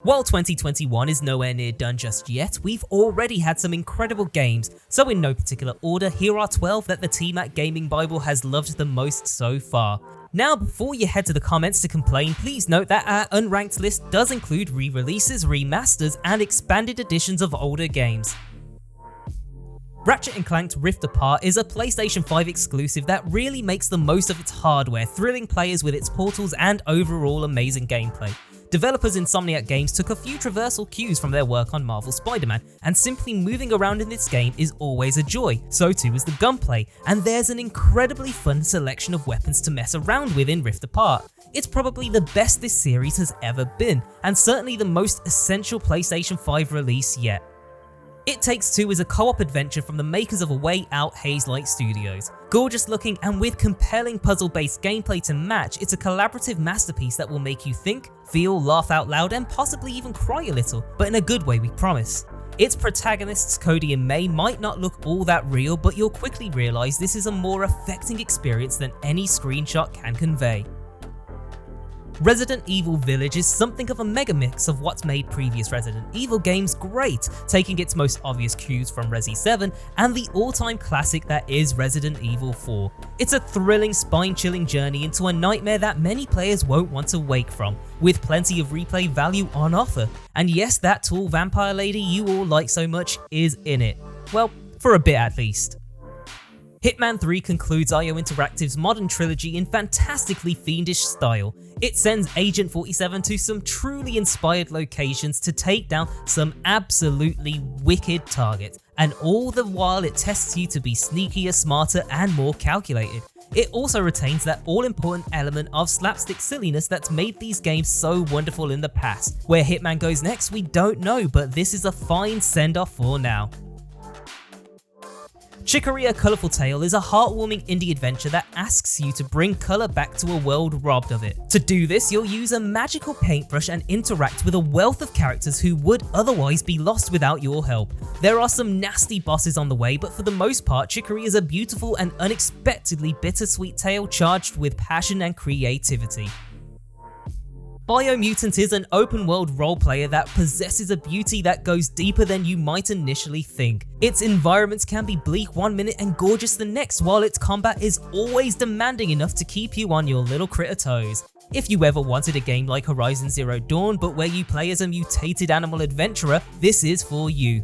While 2021 is nowhere near done just yet, we've already had some incredible games, so in no particular order, here are 12 that the team at GAMINGbible has loved the most so far. Now, before you head to the comments to complain, please note that our unranked list does include re-releases, remasters, and expanded editions of older games. Ratchet & Clank's Rift Apart is a PlayStation 5 exclusive that really makes the most of its hardware, thrilling players with its portals and overall amazing gameplay. Developers Insomniac Games took a few traversal cues from their work on Marvel's Spider-Man, and simply moving around in this game is always a joy, so too is the gunplay, and there's an incredibly fun selection of weapons to mess around with in Rift Apart. It's probably the best this series has ever been, and certainly the most essential PlayStation 5 release yet. It Takes Two is a co-op adventure from the makers of A Way Out Hazelight Studios. Gorgeous looking and with compelling puzzle-based gameplay to match, it's a collaborative masterpiece that will make you think, feel, laugh out loud, and possibly even cry a little, but in a good way, we promise. Its protagonists, Cody and May, might not look all that real, but you'll quickly realise this is a more affecting experience than any screenshot can convey. Resident Evil Village is something of a mega mix of what's made previous Resident Evil games great, taking its most obvious cues from Resi 7 and the all-time classic that is Resident Evil 4. It's a thrilling, spine-chilling journey into a nightmare that many players won't want to wake from, with plenty of replay value on offer. And yes, that tall vampire lady you all like so much is in it. Well, for a bit at least. Hitman 3 concludes IO Interactive's modern trilogy in fantastically fiendish style. It sends Agent 47 to some truly inspired locations to take down some absolutely wicked targets, and all the while it tests you to be sneakier, smarter, and more calculated. It also retains that all-important element of slapstick silliness that's made these games so wonderful in the past. Where Hitman goes next, we don't know, but this is a fine send-off for now. Chicora: A Colourful Tale is a heartwarming indie adventure that asks you to bring colour back to a world robbed of it. To do this, you'll use a magical paintbrush and interact with a wealth of characters who would otherwise be lost without your help. There are some nasty bosses on the way, but for the most part, Chicora is a beautiful and unexpectedly bittersweet tale charged with passion and creativity. Biomutant is an open-world role-player that possesses a beauty that goes deeper than you might initially think. Its environments can be bleak one minute and gorgeous the next, while its combat is always demanding enough to keep you on your little critter toes. If you ever wanted a game like Horizon Zero Dawn, but where you play as a mutated animal adventurer, this is for you.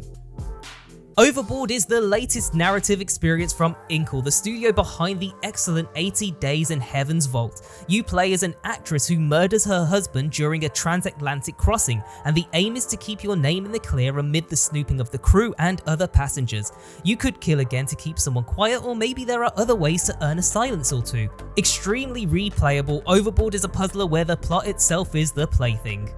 Overboard is the latest narrative experience from Inkle, the studio behind the excellent 80 Days in Heaven's Vault. You play as an actress who murders her husband during a transatlantic crossing, and the aim is to keep your name in the clear amid the snooping of the crew and other passengers. You could kill again to keep someone quiet, or maybe there are other ways to earn a silence or two. Extremely replayable, Overboard is a puzzler where the plot itself is the plaything.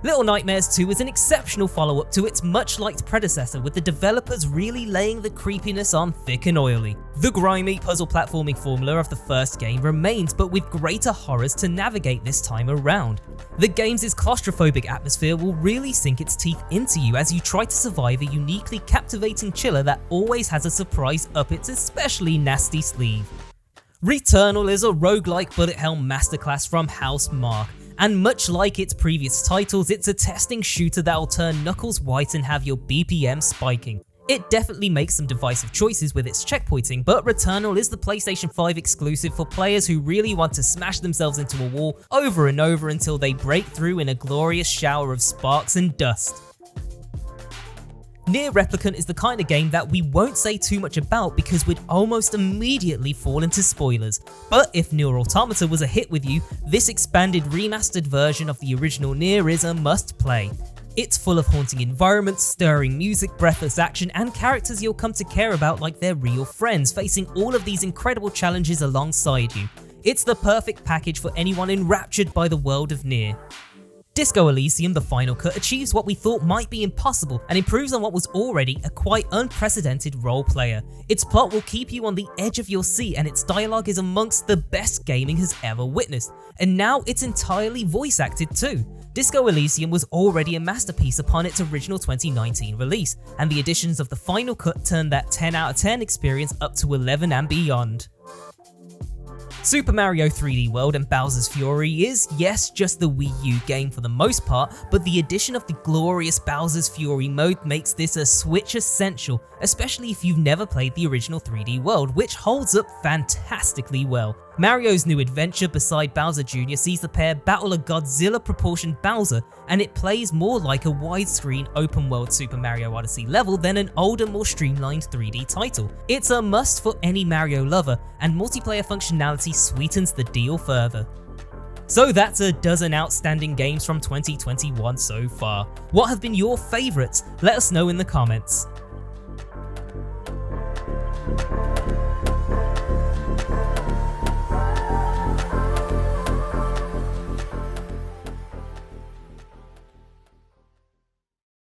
Little Nightmares 2 is an exceptional follow-up to its much-liked predecessor, with the developers really laying the creepiness on thick and oily. The grimy puzzle platforming formula of the first game remains, but with greater horrors to navigate this time around. The game's claustrophobic atmosphere will really sink its teeth into you as you try to survive a uniquely captivating chiller that always has a surprise up its especially nasty sleeve. Returnal is a roguelike bullet hell masterclass from House Mark. And much like its previous titles, it's a testing shooter that'll turn knuckles white and have your BPM spiking. It definitely makes some divisive choices with its checkpointing, but Returnal is the PlayStation 5 exclusive for players who really want to smash themselves into a wall over and over until they break through in a glorious shower of sparks and dust. Nier Replicant is the kind of game that we won't say too much about because we'd almost immediately fall into spoilers. But if Nier Automata was a hit with you, this expanded remastered version of the original Nier is a must play. It's full of haunting environments, stirring music, breathless action, and characters you'll come to care about like they're real friends, facing all of these incredible challenges alongside you. It's the perfect package for anyone enraptured by the world of Nier. Disco Elysium: The Final Cut achieves what we thought might be impossible and improves on what was already a quite unprecedented role player. Its plot will keep you on the edge of your seat, and its dialogue is amongst the best gaming has ever witnessed. And now it's entirely voice acted too. Disco Elysium was already a masterpiece upon its original 2019 release, and the additions of The Final Cut turned that 10 out of 10 experience up to 11 and beyond. Super Mario 3D World and Bowser's Fury is, yes, just the Wii U game for the most part, but the addition of the glorious Bowser's Fury mode makes this a Switch essential, especially if you've never played the original 3D World, which holds up fantastically well. Mario's new adventure beside Bowser Jr. sees the pair battle a Godzilla-proportioned Bowser, and it plays more like a widescreen open-world Super Mario Odyssey level than an older, more streamlined 3D title. It's a must for any Mario lover, and multiplayer functionality sweetens the deal further. So that's a dozen outstanding games from 2021 so far. What have been your favourites? Let us know in the comments.